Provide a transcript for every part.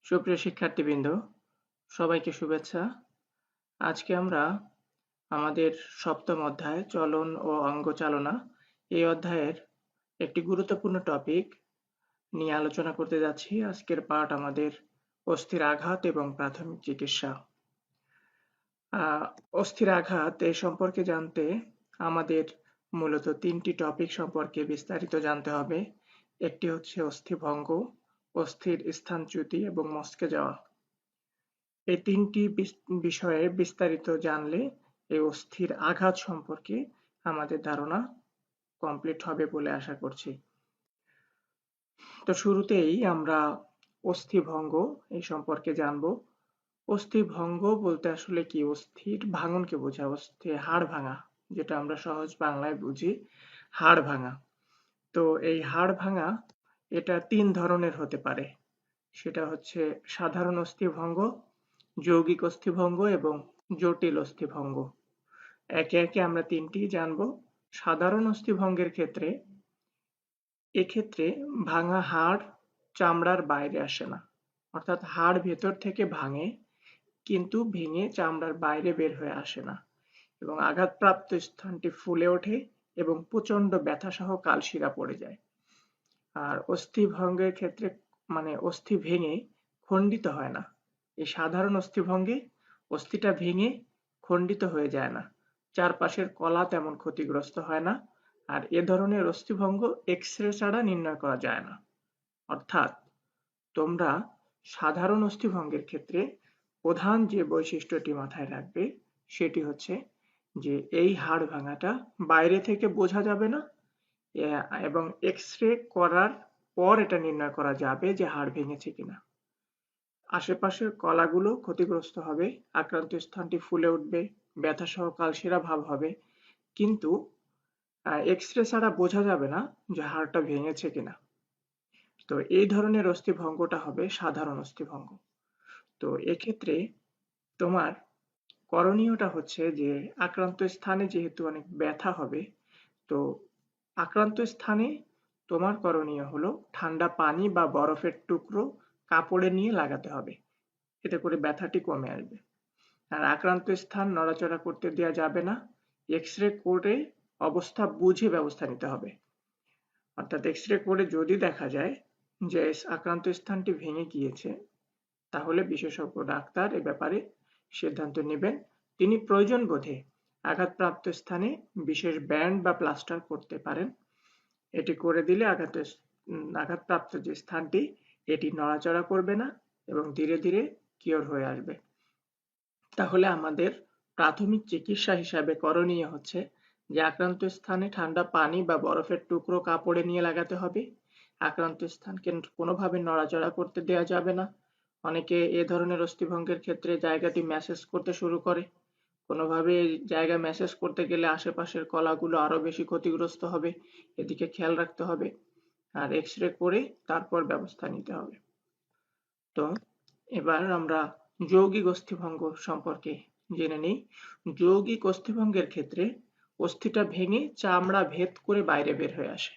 সুপ্রিয় শিক্ষার্থীবৃন্দ, সবাইকে শুভেচ্ছা। আজকে আমরা আমাদের সপ্তম অধ্যায় চলন ও অঙ্গচালনা এই অধ্যায়ের একটি গুরুত্বপূর্ণ টপিক নিয়ে আলোচনা করতে যাচ্ছি। আজকের পাঠ আমাদের অস্থির আঘাত এবং প্রাথমিক চিকিৎসা। অস্থির আঘাত এই সম্পর্কে জানতে আমাদের মূলত তিনটি টপিক সম্পর্কে বিস্তারিত জানতে হবে। একটি হচ্ছে অস্থিভঙ্গ, অস্থির স্থানচ্যুতি এবং মচকে যাওয়া। এই তিনটি বিষয়ে বিস্তারিত জানলে এই অস্থির আঘাত সম্পর্কে আমাদের ধারণা কমপ্লিট হবে বলে আশা করছি। তো শুরুতেই আমরা অস্থিভঙ্গ এই সম্পর্কে জানব। অস্থিভঙ্গ বলতে আসলে কি? অস্থির ভাঙনকে বোঝায়, হাড় ভাঙা, যেটা আমরা সহজ বাংলায় বুঝি, হাড় ভাঙা। তো এই হাড় ভাঙা এটা তিন ধরনের হতে পারে। সেটা হচ্ছে সাধারণ অস্থিভঙ্গ, যৌগিক অস্থিভঙ্গ এবং জটিল অস্থিভঙ্গ। একে একে আমরা তিনটি জানব। সাধারণ অস্থিভঙ্গের ক্ষেত্রে এক্ষেত্রে ভাঙা হাড় চামড়ার বাইরে আসে না, অর্থাৎ হাড় ভেতর থেকে ভাঙে কিন্তু ভেঙে চামড়ার বাইরে বের হয়ে আসে না, এবং আঘাতপ্রাপ্ত স্থানটি ফুলে ওঠে এবং প্রচন্ড ব্যথাসহ কালশিরা পড়ে যায়। আর অস্থিভঙ্গের ক্ষেত্রে অস্থি ভেঙে খণ্ডিত হয় না। এই সাধারণ অস্থিভঙ্গে অস্থিটা ভেঙে খণ্ডিত হয়ে যায় না, চারপাশের কলা তেমন ক্ষতিগ্রস্ত হয় না। আর এ ধরনের অস্থিভঙ্গ এক্স-রে ছাড়া নির্ণয় করা যায় না। অর্থাৎ তোমরা সাধারণ অস্থিভঙ্গের ক্ষেত্রে প্রধান যে বৈশিষ্ট্যটি মাথায় রাখবে সেটি হচ্ছে যে এই হাড় ভাঙাটা বাইরে থেকে বোঝা যাবে না, এবং এক্স-রে করার পর এটা নির্ণয় করা যাবে যে হাড় ভেঙেছে কিনা। আশেপাশের কলাগুলো ক্ষতিগ্রস্ত হবে, আক্রান্ত স্থানটি ফুলে উঠবে, ব্যথাসহ কালশিরা ভাব হবে, কিন্তু এক্স-রে ছাড়া বোঝা যাবে না যে হাড়টা ভেঙেছে কিনা। তো এই ধরনের অস্থিভঙ্গটা হবে সাধারণ অস্থিভঙ্গ। তো এক্ষেত্রে তোমার করণীয়টা হচ্ছে যে আক্রান্ত স্থানে যেহেতু অনেক ব্যথা হবে, তো আক্রান্ত স্থানে তোমার করণীয় হলো ঠান্ডা পানি বা বরফের টুকরো কাপড়ে নিয়ে লাগাতে হবে, এতে করে ব্যথাটি কমে আসবে। আর আক্রান্ত স্থান নড়াচড়া করতে দেওয়া যাবে না, এক্স-রে করে অবস্থা বুঝে ব্যবস্থা নিতে হবে। অর্থাৎ এক্স-রে করে যদি দেখা যায় যে আক্রান্ত স্থানটি ভেঙে গিয়েছে, তাহলে বিশেষজ্ঞ ডাক্তার এ ব্যাপারে সিদ্ধান্ত নেবেন। তিনি প্রয়োজন বোধে আঘাতপ্রাপ্ত স্থানে বিশেষ ব্যান্ড বা প্লাস্টার করতে পারেন। এটি করে দিলে আঘাতপ্রাপ্ত যে স্থানটি এটি নড়াচড়া করবে না এবং ধীরে ধীরে কিওর হয়ে আসবে। তাহলে আমাদের প্রাথমিক চিকিৎসা হিসাবে করণীয় হচ্ছে যে আক্রান্ত স্থানে ঠান্ডা পানি বা বরফের টুকরো কাপড়ে নিয়ে লাগাতে হবে। আক্রান্ত স্থানকে কোনোভাবে নড়াচড়া করতে দেওয়া যাবে না। অনেকে এ ধরনের অস্থিভঙ্গের ক্ষেত্রে জায়গাটি ম্যাসেজ করতে শুরু করে। কোনোভাবে জায়গা ম্যাসেজ করতে গেলে আশেপাশের কলাগুলো আরো বেশি ক্ষতিগ্রস্ত হবে, এদিকে খেয়াল রাখতে হবে। আর এক্স-রে করে তারপর ব্যবস্থা নিতে হবে। তো এবার আমরা যৌগিক অস্থিভঙ্গ সম্পর্কে জেনে নিই। যৌগিক অস্থিভঙ্গের ক্ষেত্রে অস্থিটা ভেঙে চামড়া ভেদ করে বাইরে বের হয়ে আসে।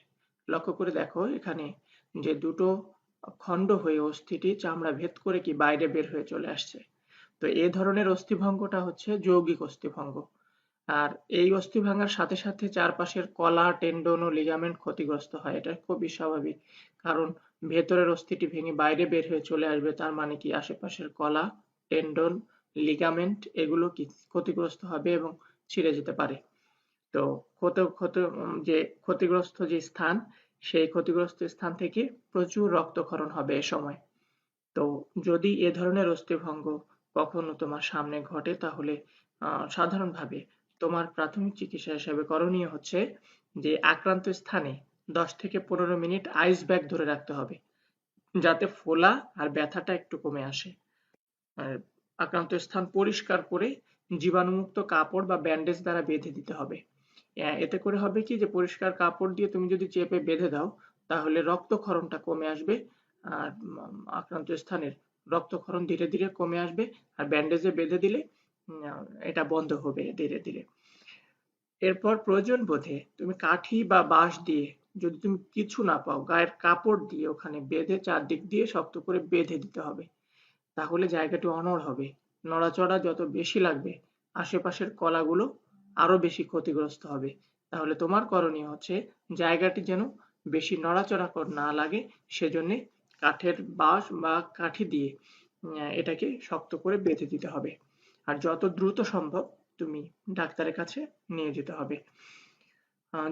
লক্ষ্য করে দেখো এখানে যে দুটো খণ্ড হয়ে অস্থিটি চামড়া ভেদ করে কি বাইরে বের হয়ে চলে আসছে। তো এই ধরনের অস্থিভঙ্গটা হচ্ছে যৌগিক অস্থিভঙ্গ। আর এই অস্থি ভাঙার সাথে সাথে চারপাশের কলা, টেন্ডন ও লিগামেন্ট ক্ষতিগ্রস্ত হয়। এটা খুবই স্বাভাবিক, কারণ ভেতরের অস্থিটি ভেঙে বাইরে বের হয়ে চলে আসবে, তার মানে কি আশেপাশের কলা, টেন্ডন, লিগামেন্ট এগুলো কি ক্ষতিগ্রস্ত হবে এবং ছিঁড়ে যেতে পারে। তো যে ক্ষতিগ্রস্ত যে স্থান, সেই ক্ষতিগ্রস্ত স্থান থেকে প্রচুর রক্তক্ষরণ হবে এ সময়। তো যদি এ ধরনের অস্থিভঙ্গ কখনো তোমার সামনে ঘটে, তাহলে সাধারণভাবে তোমার প্রাথমিক চিকিৎসা হিসেবে করণীয় হচ্ছে যে আক্রান্ত স্থানে 10 থেকে 15 মিনিট আইস ব্যাগ ধরে রাখতে হবে, যাতে ফোলা আর ব্যথাটা একটু কমে আসে। আর আক্রান্ত স্থান পরিষ্কার করে জীবাণুমুক্ত কাপড় বা ব্যান্ডেজ দ্বারা বেঁধে দিতে হবে। এতে করে হবে কি যে পরিষ্কার কাপড় দিয়ে তুমি যদি চেপে বেঁধে দাও, তাহলে রক্তক্ষরণটা কমে আসবে। আর আক্রান্ত স্থানের রক্তক্ষরণ ধীরে ধীরে কমে আসবে। আর ব্যান্ডেজে বেঁধে দিলে এটা বন্ধ হবে ধীরে ধীরে। এরপর প্রয়োজন বোধে তুমি কাঠি বা বাঁশ দিয়ে, যদি তুমি কিছু না পাও, গায়ের কাপড় দিয়ে ওখানে বেঁধে চারদিক দিয়ে শক্ত করে বেঁধে দিতে হবে। তাহলে জায়গাটি অনড় হবে। নড়াচড়া যত বেশি লাগবে আশেপাশের কলাগুলো আরো বেশি ক্ষতিগ্রস্ত হবে। তাহলে তোমার করণীয় হচ্ছে জায়গাটি যেন বেশি নড়াচড়া না লাগে, সেজন্য কাঠের বাঁশ বা কাঠি দিয়ে এটাকে শক্ত করে বেঁধে দিতে হবে। আর যত দ্রুত সম্ভব তুমি ডাক্তারের কাছে নিয়ে যেতে হবে।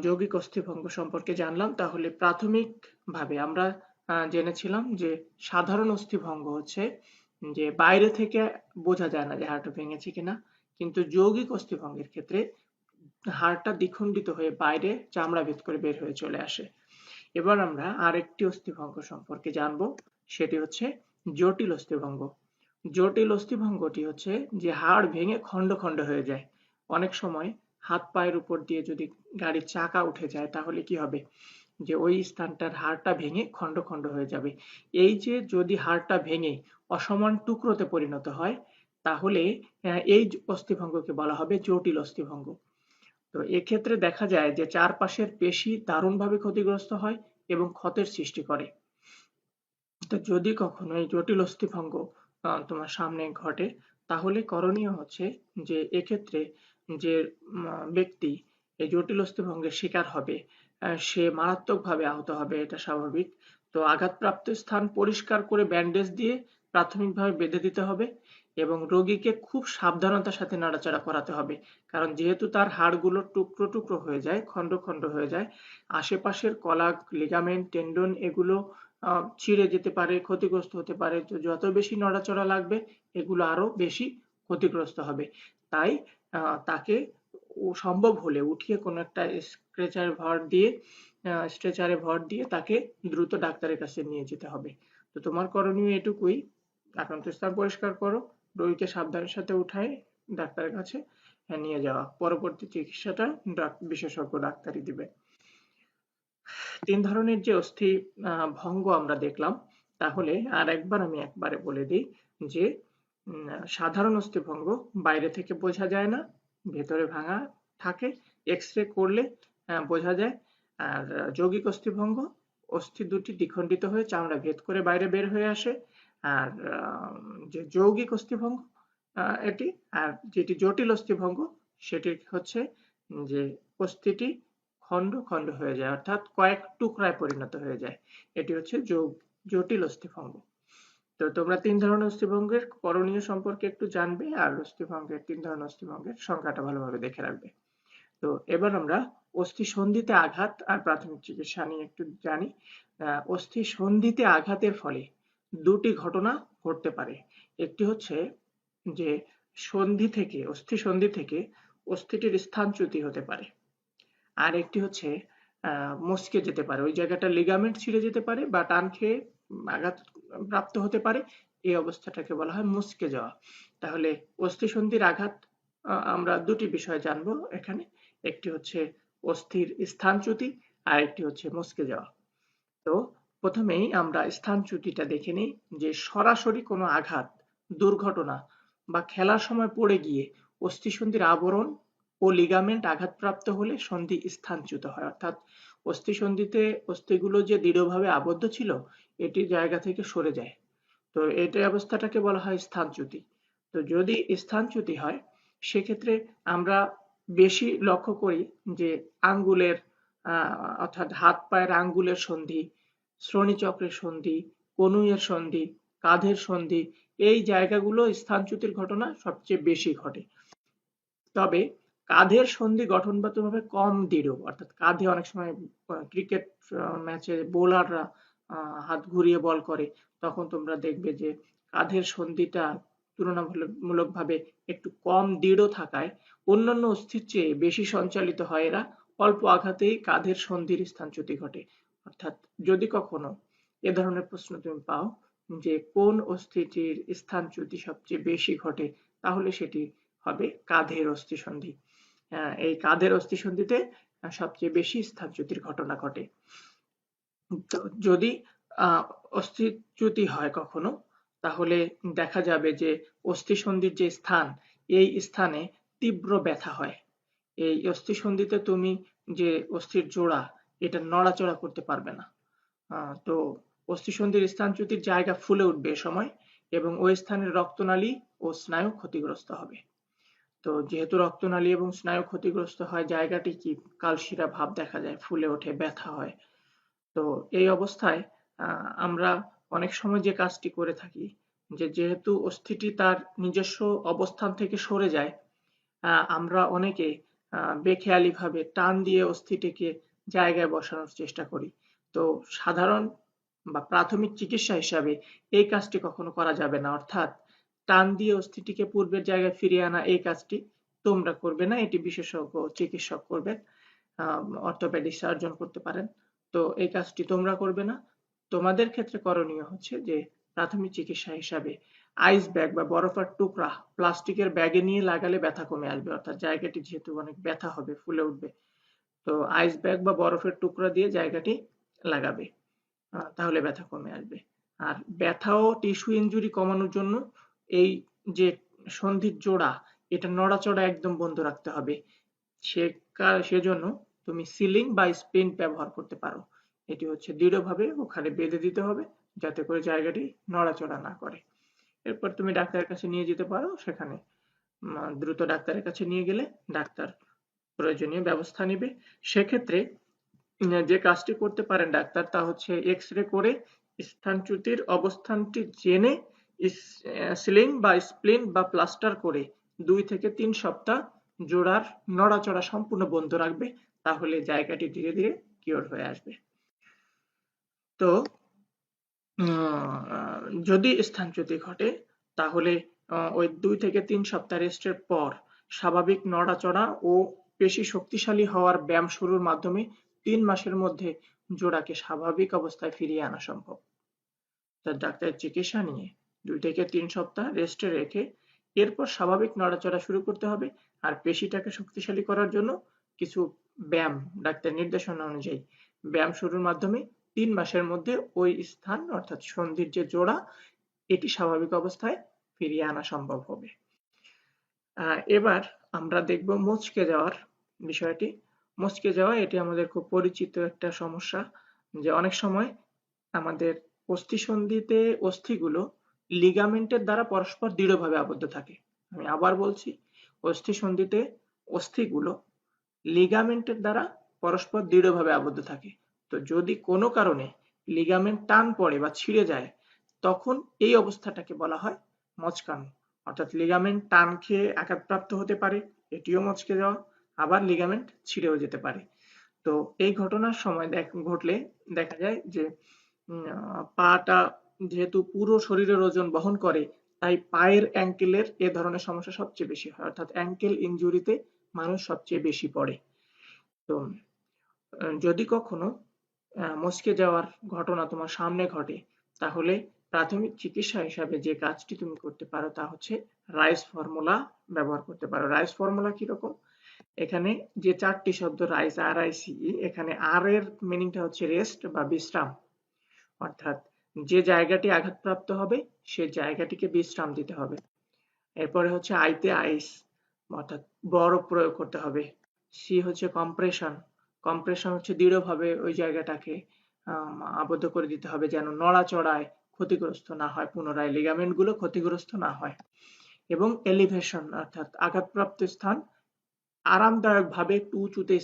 যৌগিক অস্থিভঙ্গ সম্পর্কে জানলাম। তাহলে প্রাথমিকভাবে আমরা জেনেছিলাম যে সাধারণ অস্থিভঙ্গ হচ্ছে যে বাইরে থেকে বোঝা যায় না যে হাড়টা ভেঙেছে কিনা, কিন্তু যৌগিক অস্থিভঙ্গের ক্ষেত্রে হাড়টা দ্বিখণ্ডিত হয়ে বাইরে চামড়া ভেদ করে বের হয়ে চলে আসে। এবার আমরা আরেকটি অস্থিভঙ্গ সম্পর্কে জানবো, সেটি হচ্ছে জটিল অস্থিভঙ্গ। জটিল অস্থিভঙ্গটি হচ্ছে যে হাড় ভেঙে খন্ড খন্ড হয়ে যায়। অনেক সময় হাত পায়ের উপর দিয়ে যদি গাড়ির চাকা উঠে যায় তাহলে কি হবে, যে ওই স্থানটার হাড়টা ভেঙে খন্ড খন্ড হয়ে যাবে। এই যে যদি হাড়টা ভেঙে অসমান টুকরোতে পরিণত হয় তাহলে এই অস্থিভঙ্গকে বলা হবে জটিল অস্থিভঙ্গ। তো এক্ষেত্রে দেখা যায় যে চারপাশের পেশি দারুণভাবে ক্ষতিগ্রস্ত হয় এবং ক্ষতের সৃষ্টি করে। তো যদি কখনো এই জটিল অস্থিভঙ্গ তোমার সামনে ঘটে তাহলে করণীয় হচ্ছে যে এক্ষেত্রে যে ব্যক্তি এই জটিল অস্থিভঙ্গের শিকার হবে সে মারাত্মকভাবে আহত হবে, এটা স্বাভাবিক। তো আঘাতপ্রাপ্ত স্থান পরিষ্কার করে ব্যান্ডেজ দিয়ে প্রাথমিকভাবে বেঁধে দিতে হবে এবং রোগীকে খুব সাবধানতার সাথে নাড়াচাড়া করাতে হবে, কারণ যেহেতু তার হাড়গুলো টুকরো টুকরো হয়ে যায়, খন্ড খন্ড হয়ে যায়, আশেপাশের কলা, লিগামেন্ট, টেন্ডন এগুলো ছিঁড়ে যেতে পারে, ক্ষতিগ্রস্ত হতে পারে। তো যত বেশি নড়াচড়া লাগবে এগুলো আরো বেশি ক্ষতিগ্রস্ত হবে। তাই তাকে সম্ভব হলে উঠিয়ে কোনো একটা স্ট্রেচারে ভর দিয়ে তাকে দ্রুত ডাক্তারের কাছে নিয়ে যেতে হবে। তো তোমার করণীয় এটুকুই, আক্রান্ত স্থান পরিষ্কার করো, রোগীকে সাবধানের সাথে উঠায় ডাক্তারের কাছে নিয়ে যাওয়া, পরবর্তী চিকিৎসাটা বিশেষজ্ঞ ডাক্তারই দিবে। ৩ ধরনের যে অস্থি ভঙ্গ আমরা দেখলাম, তাহলে আরেকবার আমি একবারে বলে দিই যে সাধারণ অস্থিভঙ্গ বাইরে থেকে বোঝা যায় না, ভেতরে ভাঙা থাকে, এক্স-রে করলে বোঝা যায়। আর যৌগিক অস্থিভঙ্গ, অস্থি দুটি দ্বিখণ্ডিত হয়ে চামড়া ভেদ করে বাইরে বের হয়ে আসে। আর যে যৌগিক অস্থিভঙ্গ এটি, আর যেটি জটিল অস্থিভঙ্গ সেটি হচ্ছে যে অস্থিটি খন্ড খন্ড হয়ে যায়, অর্থাৎ কয়েক টুকরায় পরিণত হয়ে যায়। এটি হচ্ছে জটিল অস্থিভঙ্গ। তো তোমরা ৩ ধরনের অস্থিভঙ্গের করণীয় সম্পর্কে একটু জানবে, আর অস্থিভঙ্গের ৩ ধরনের অস্থিভঙ্গের সংখ্যাটা ভালোভাবে দেখে রাখবে। তো এবার আমরা অস্থি সন্ধিতে আঘাত আর প্রাথমিক চিকিৎসা নিয়ে একটু জানি। অস্থি সন্ধিতে আঘাতের ফলে দুটি ঘটনা ঘটতে পারে। একটি হচ্ছে যে অস্থি সন্ধি থেকে অস্থিটির স্থানচ্যুতি হতে পারে। আর একটি হচ্ছে মচকে যেতে পারে, ওই জায়গাটা লিগামেন্ট ছিঁড়ে যেতে পারে বা টান খেয়ে আঘাত প্রাপ্ত হতে পারে। এই অবস্থাটাকে বলা হয় মচকে যাওয়া। তাহলে অস্থিসন্ধির আঘাত আমরা দুটি বিষয় জানবো এখানে, একটি হচ্ছে অস্থির স্থানচ্যুতি আর একটি হচ্ছে মচকে যাওয়া। তো প্রথমেই আমরা স্থানচ্যুতিটা দেখে নিই, যে সরাসরি কোনো আঘাত, দুর্ঘটনা বা খেলার সময় পড়ে গিয়ে অস্থিসন্ধির আবরণ ও লিগামেন্ট আঘাতপ্রাপ্ত হলে সন্ধি স্থানচ্যুত হয়, অর্থাৎ অস্থিসন্ধিতে অস্থিগুলো যে দৃঢ়ভাবে আবদ্ধ ছিল এটি জায়গা থেকে সরে যায়। তো এই অবস্থাটাকে বলা হয় স্থানচ্যুতি। তো যদি স্থানচ্যুতি হয় সেক্ষেত্রে আমরা বেশি লক্ষ্য করি যে আঙ্গুলের অর্থাৎ হাত পায়ের আঙ্গুলের সন্ধি, শ্রোণীচক্রের সন্ধি, কনুইয়ের সন্ধি, কাঁধের সন্ধি, এই জায়গাগুলো স্থানচ্যুতির ঘটনা সবচেয়ে বেশি ঘটে। তবে কাঁধের সন্ধি গঠনগতভাবে কম দৃঢ়, অর্থাৎ কাঁধে অনেক সময় ক্রিকেট ম্যাচে বোলাররা হাত ঘুরিয়ে বল করে, তখন তোমরা দেখবে যে কাঁধের সন্ধিটা তুলনামূলকভাবে একটু কম দৃঢ় থাকায় অন্যান্য অস্থির চেয়ে বেশি সঞ্চালিত হয় এরা, অল্প আঘাতেই কাঁধের সন্ধির স্থানচ্যুতি ঘটে। অর্থাৎ যদি কখনো এ ধরনের প্রশ্ন তুমি পাও যে কোন অস্থিটির স্থানচ্যুতি সবচেয়ে বেশি ঘটে, তাহলে সেটি হবে কাঁধের অস্থিসন্ধি। এই কাঁধের অস্থিসন্ধিতে সবচেয়ে বেশি স্থানচ্যুতির ঘটনা ঘটে। তো যদি অস্থিচ্যুতি হয় কখনো, তাহলে দেখা যাবে যে অস্থিসন্ধির যে স্থান, এই স্থানে তীব্র ব্যথা হয়। এই অস্থিসন্ধিতে তুমি যে অস্থির জোড়া, এটা নড়াচড়া করতে পারবে না। তো অস্থিসন্ধির স্থানচ্যুতির জায়গা ফুলে উঠবে এ সময়, এবং ওই স্থানের রক্তনালী ও স্নায়ু ক্ষতিগ্রস্ত হবে। তো যেহেতু রক্তনালী এবং স্নায়ু ক্ষতিগ্রস্ত হয়, জায়গাটি কি কালশিরা ভাব দেখা যায়, ফুলে ওঠে, ব্যথা হয়। তো এই অবস্থায় আমরা অনেক সময় যে কাজটি করে থাকি, যেহেতু অস্থিটি তার নিজস্ব অবস্থান থেকে সরে যায়, আমরা অনেকে বেখেয়ালিভাবে টান দিয়ে অস্থিটিকে জায়গায় বসানোর চেষ্টা করি। তো সাধারণ বা প্রাথমিক চিকিৎসা হিসাবে এই কাজটি কখনো করা যাবে না, অর্থাৎ টান দিয়ে অস্থিটিকে পূর্বের জায়গায় ফিরিয়ে আনা এই কাজটি তোমরা করবে না, এটি বিশেষজ্ঞ চিকিৎসক করবেন, অর্থোপেডিক সার্জন করতে পারেন। তো এই কাজটি তোমরা করবে না। তোমাদের ক্ষেত্রে করণীয় হচ্ছে যে প্রাথমিক চিকিৎসা হিসাবে আইস ব্যাগ বা বরফের টুকরা প্লাস্টিকের ব্যাগে নিয়ে লাগালে ব্যথা কমে আসবে, অর্থাৎ জায়গাটি যেহেতু অনেক ব্যথা হবে, ফুলে উঠবে, তো আইস ব্যাগ বা বরফের টুকরা দিয়ে জায়গাটি লাগাবে, তাহলে ব্যথা কমে আসবে। আর ব্যথা ও টিস্যু ইনজুরি কমানোর জন্য এই যে সন্ধির জোড়া, এটা নড়াচড়া একদম বন্ধ রাখতে হবে। সেজন্য তুমি সিলিং বা স্প্লিন্ট ব্যবহার করতে পারো। এটি হচ্ছে দৃঢ়ভাবে ওখানে বেঁধে দিতে হবে, যাতে করে জায়গাটি নড়াচড়া না করে। এরপর তুমি ডাক্তারের কাছে নিয়ে যেতে পারো, সেখানে দ্রুত ডাক্তারের কাছে নিয়ে গেলে ডাক্তার প্রয়োজনীয় ব্যবস্থা নেবে। সেক্ষেত্রে যে কাজটি করতে পারেন ডাক্তার, তা হচ্ছে এক্স-রে করে স্থানচ্যুতির অবস্থানটি জেনে সিলিং বা স্প্লিন বা প্লাস্টার করে 2 থেকে 3 সপ্তাহ জোড়ার নড়াচড়া সম্পূর্ণ বন্ধ রাখবে, তাহলে জায়গাটি ধীরে ধীরে কিওর হয়ে আসবে। তো যদি স্থানচ্যুতি ঘটে, তাহলে ওই 2 থেকে 3 সপ্তাহ রেস্টের পর স্বাভাবিক নড়াচড়া ও পেশি শক্তিশালী হওয়ার ব্যায়াম শুরুর মাধ্যমে 3 মাসের মধ্যে জোড়াকে স্বাভাবিক অবস্থায় ফিরিয়ে আনা সম্ভব। তার ডাক্তারের চিকিৎসা নিয়ে 2 থেকে 3 সপ্তাহ রেস্টে রেখে এরপর স্বাভাবিক নড়াচড়া শুরু করতে হবে। আর পেশিটাকে শক্তিশালী করার জন্য কিছু ব্যায়াম, ডাক্তারের নির্দেশনা অনুযায়ী ব্যায়াম শুরুর মাধ্যমে 3 মাসের মধ্যে ওই স্থান, অর্থাৎ সন্ধির যে জোড়া, এটি স্বাভাবিক অবস্থায় ফিরিয়ে আনা সম্ভব হবে। এবার আমরা দেখব মচকে যাওয়ার বিষয়টি। মচকে যাওয়া এটি আমাদের খুব পরিচিত একটা সমস্যা, যে অনেক সময় আমাদের অস্থিসন্ধিতে অস্থিগুলো লিগামেন্টের দ্বারা পরস্পর দৃঢ়ভাবে আবদ্ধ থাকে। আমি আবার বলছি, অস্থিসন্ধিতে অস্থিগুলো লিগামেন্টের দ্বারা পরস্পর দৃঢ়ভাবে আবদ্ধ থাকে। তো যদি কোনো কারণে লিগামেন্ট টান পড়ে বা ছিঁড়ে যায়, তখন এই অবস্থাটাকে বলা হয় মচকানো, অর্থাৎ লিগামেন্ট টান খেয়ে আঘাতপ্রাপ্ত হতে পারে, এটিও মচকে যাওয়া, আবার লিগামেন্ট ছিঁড়েও যেতে পারে। তো এই ঘটনার সময় ঘটলে দেখা যায় যে পাটা যেহেতু পুরো শরীরের ওজন বহন করে, তাই পায়ের অ্যাঙ্কেলের এ ধরনের সমস্যা সবচেয়ে বেশি হয়, অর্থাৎ অ্যাঙ্কেল ইনজুরিতে মানুষ সবচেয়ে বেশি পড়ে। তো যদি কখনো মচকে যাওয়ার ঘটনা তোমার সামনে ঘটে, তাহলে প্রাথমিক চিকিৎসা হিসাবে যে কাজটি তুমি করতে পারো তা হচ্ছে রাইস ফর্মুলা ব্যবহার করতে পারো। রাইস ফর্মুলা কিরকম? এখানে যে 4টি শব্দ রাইস, RICE, এখানে আর এর মিনিংটা হচ্ছে রেস্ট বা বিশ্রাম, অর্থাৎ যে জায়গাটি আঘাতপ্রাপ্ত হবে সে জায়গাটিকে বিশ্রাম দিতে হবে। এরপরে হচ্ছে আইতে আইস, অর্থাৎ বরফ প্রয়োগ করতে হবে। সি হচ্ছে কম্প্রেশন, কম্প্রেশন হচ্ছে দৃঢ়ভাবে ওই জায়গাটাকে আবদ্ধ করে দিতে হবে, যেন নড়াচড়ায় ক্ষতিগ্রস্ত না হয়, পুনরায় লিগামেন্টগুলো ক্ষতিগ্রস্ত না হয়। এবং এলিভেশন, অর্থাৎ আঘাতপ্রাপ্ত স্থান আরামদায়কভাবে একটু উঁচুতে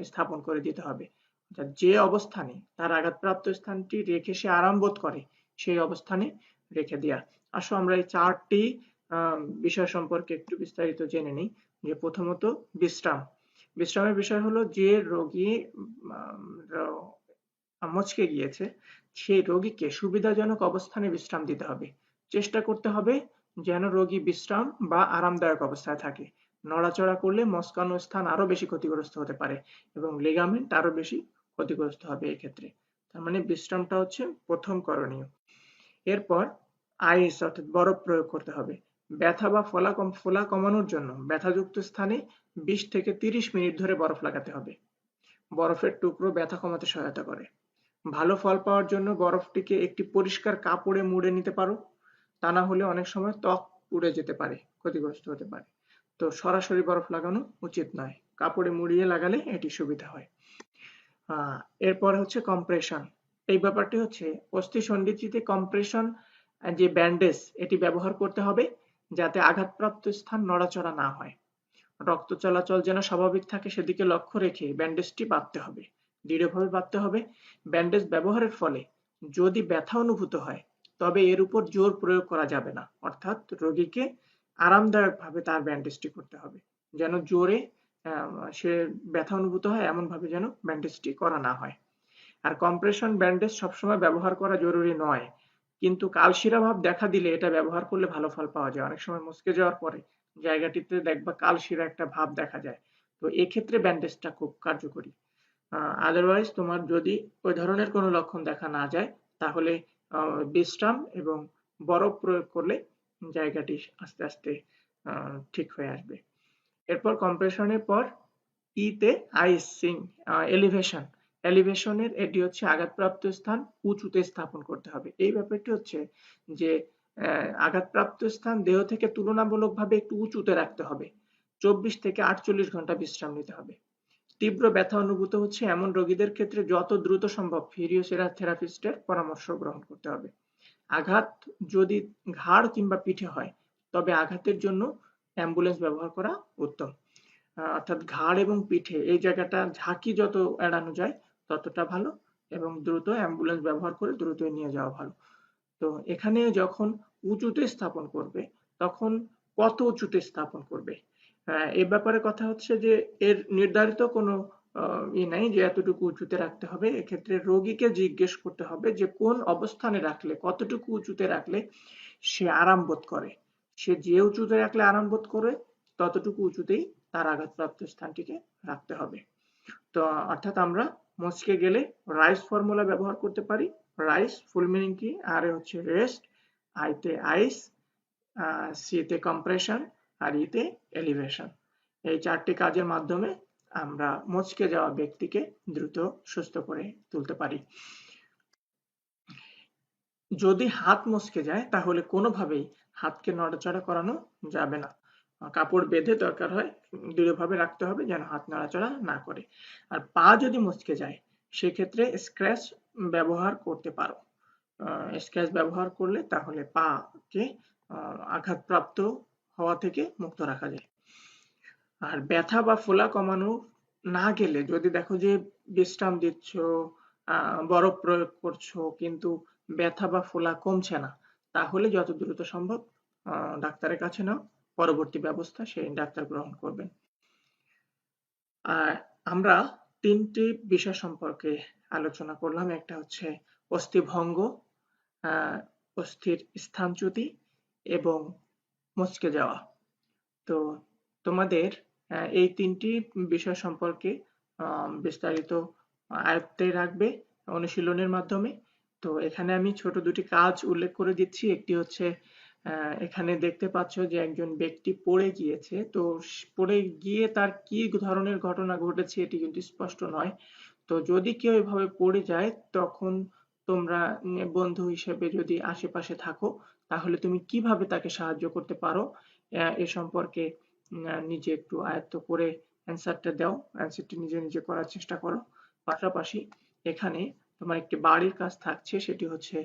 স্থাপন করে দিতে হবে, অর্থাৎ যে অবস্থানে তার আঘাতপ্রাপ্ত স্থানটি রেখে সে আরাম বোধ করে সেই অবস্থানে রেখে দেওয়া। আসো আমরা এই 4টি বিষয় সম্পর্কে একটু বিস্তারিত জেনে নিই। যে প্রথমত বিশ্রাম। বিশ্রামের বিষয় হলো, যে রোগী মচকে গিয়েছে সেই রোগীকে সুবিধাজনক অবস্থানে বিশ্রাম দিতে হবে। চেষ্টা করতে হবে যেন রোগী বিশ্রাম বা আরামদায়ক অবস্থায় থাকে। নড়াচড়া করলে মচকানো স্থান আরো বেশি ক্ষতিগ্রস্ত হতে পারে এবং লিগামেন্ট আরো বেশি ক্ষতিগ্রস্ত হবে এক্ষেত্রে। তার মানে বিশ্রামটা হচ্ছে প্রথম করণীয়। এরপর আইস, অর্থাৎ বরফ প্রয়োগ করতে হবে। ব্যথা বা ফোলা কমানোর জন্য ব্যথাযুক্ত স্থানে 20 থেকে 30 মিনিট ধরে বরফ লাগাতে হবে। বরফের টুকরো ব্যথা কমাতে সহায়তা করে। ভালো ফল পাওয়ার জন্য বরফটিকে একটি পরিষ্কার কাপড়ে মুড়ে নিতে পারো, তা না হলে অনেক সময় ত্বক পুড়ে যেতে পারে, ক্ষতিগ্রস্ত হতে পারে। তো সরাসরি বরফ লাগানো উচিত নয়, কাপড়ে মুড়িয়ে লাগালে এটি সুবিধা হয়। এরপর হচ্ছে কম্প্রেশন। এই ব্যাপারটি হচ্ছে অস্থিসন্ধিতে কম্প্রেশন যে ব্যান্ডেজ এটি ব্যবহার করতে হবে যাতে আঘাতপ্রাপ্ত স্থান নড়াচড়া না হয়। রক্ত চলাচল যেন স্বাভাবিক থাকে সেদিকে লক্ষ্য রেখে ব্যান্ডেজটি বাঁধতে হবে, দৃঢ়ভাবে বাঁধতে হবে। ব্যান্ডেজ ব্যবহারের ফলে যদি ব্যথা অনুভূত হয় তবে এর উপর জোর প্রয়োগ করা যাবে না, অর্থাৎ রোগীকে আরামদায়কভাবে তার ব্যান্ডেজটি করতে হবে, যেন জোরে সে ব্যথা অনুভূত হয় এমন ভাবে যেন ব্যান্ডেজটি করা না হয়। আর কম্প্রেশন ব্যান্ডেজ সবসময় ব্যবহার করা জরুরি নয়, কিন্তু কালশিরা ভাব দেখা দিলে এটা ব্যবহার করলে ভালো ফল পাওয়া যায়। অনেক সময় মুচকে যাওয়ার পরে জায়গাটিতে দেখবা কালশিরা একটা ভাব দেখা যায়, তো এক্ষেত্রে ব্যান্ডেজটা খুব কার্যকরী। আদারওয়াইজ তোমার যদি ওই ধরনের কোনো লক্ষণ দেখা না যায় তাহলে বিশ্রাম এবং বরফ প্রয়োগ করলে জায়গাটি আস্তে আস্তে ঠিক হয়ে আসবে। এরপর কম্প্রেশনের পর ইতে আইসিং এলিভেশন। এলিভেশনের এটি হচ্ছে আঘাতপ্রাপ্ত স্থান উঁচুতে স্থাপন করতে হবে। এই ব্যাপারটি হচ্ছে যে আঘাতপ্রাপ্ত স্থান দেহ থেকে তুলনামূলকভাবে একটু উঁচুতে রাখতে হবে। 24 থেকে 48 ঘন্টা বিশ্রাম নিতে হবে। তীব্র ব্যথা অনুভূত হচ্ছে এমন রোগীদের ক্ষেত্রে যত দ্রুত সম্ভব ফিজিওথেরাপিস্টের পরামর্শ গ্রহণ করতে হবে। আঘাত যদি ঘাড় কিংবা পিঠে হয় তবে আঘাতের জন্য অ্যাম্বুলেন্স ব্যবহার করা উত্তম। অর্থাৎ ঘাড় এবং পিঠে এই জায়গাটা ঝাঁকি যত এড়ানো যায় ততটা ভালো, এবং দ্রুত অ্যাম্বুলেন্স ব্যবহার করে দ্রুতই নিয়ে যাওয়া ভালো। তো এখানে যখন উঁচুতে স্থাপন করবে তখন কত উঁচুতে স্থাপন করবে এ ব্যাপারে কথা হচ্ছে যে এর নির্ধারিত কোনো নাই যে এতটুকু উঁচুতে রাখতে হবে। এক্ষেত্রে রোগীকে জিজ্ঞেস করতে হবে যে কোন অবস্থানে রাখলে, কতটুকু উঁচুতে রাখলে সে আরাম বোধ করে। সে যে উঁচুতে রাখলে আরাম বোধ করে ততটুকু উঁচুতেই তার আঘাতপ্রাপ্ত স্থানটিকে রাখতে হবে। তো অর্থাৎ আমরা মচকে গেলে রাইস ফর্মুলা ব্যবহার করতে পারি। রাইস ফুল মিনিং কি? আর হচ্ছে রেস্ট, আইতে আইস, সিতে কম্প্রেশন, আর ইতে এলিভেশন। এই চারটি কাজের মাধ্যমে আমরা মচকে যাওয়া ব্যক্তিকে দ্রুত সুস্থ করে তুলতে পারি। যদি হাত মচকে যায় তাহলে কোনোভাবেই হাতকে নড়াচড়া করানো যাবে না। কাপড় বেঁধে দরকার হয় দৃঢ়ভাবে রাখতে হবে যেন হাত নড়াচড়া না করে। আর পা যদি মচকে যায় সেক্ষেত্রে স্ক্র্যাচ ব্যবহার করতে পারো। স্ক্র্যাচ ব্যবহার করলে তাহলে পাকে আঘাতপ্রাপ্ত হওয়া থেকে মুক্ত রাখা যায়। আর ব্যথা বা ফোলা কমানো না গেলে যদি দেখো যে বিশ্রাম দিচ্ছ, বরফ প্রয়োগ করছো কিন্তু ব্যথা বা ফোলা কমছে না, তাহলে যত দ্রুত সম্ভব ডাক্তারের কাছে নাও, পরবর্তী ব্যবস্থা সেই ডাক্তার গ্রহণ করবেন। আমরা তিনটি বিষয় সম্পর্কে আলোচনা করলাম। একটা হচ্ছে অস্থিভঙ্গ, অস্থির স্থানচ্যুতি এবং মচকে যাওয়া। তো তোমাদের এই তিনটি বিষয় সম্পর্কে বিস্তারিত আয়ত্তে রাখবে অনুশীলনের মাধ্যমে। তো এখানে আমি ছোট দুটি কাজ উল্লেখ করে দিচ্ছি। একটি হচ্ছে এখানে দেখতে পাচ্ছ যে একজন ব্যক্তি পড়ে গিয়েছে, তো পড়ে গিয়ে তার কি ধরনের ঘটনা ঘটেছে এটি কিন্তু স্পষ্ট নয়। তো যদি কেউ এভাবে পড়ে যায় তখন তোমরা বন্ধু হিসেবে যদি আশেপাশে থাকো তাহলে তুমি কিভাবে তাকে সাহায্য করতে পারো এ সম্পর্কে নিজে একটু আয়ত্ত করে অ্যান্সারটা দাও, অ্যান্সারটি নিজে নিজে করার চেষ্টা করো। পাশাপাশি এখানে তোমার একটি বাড়ির কাজ থাকছে, সেটি হচ্ছে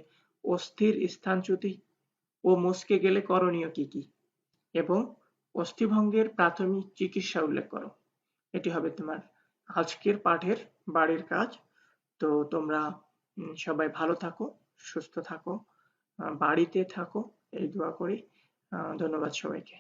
অস্থির স্থানচ্যুতি ও মচকে গেলে করণীয় কি কি এবং অস্থিভঙ্গের প্রাথমিক চিকিৎসা উল্লেখ করো। এটি হবে তোমার আজকের পাঠের বাড়ির কাজ। তো তোমরা সবাই ভালো থাকো, সুস্থ থাকো, বাড়িতে থাকো, এই দোয়া করি। ধন্যবাদ সবাইকে।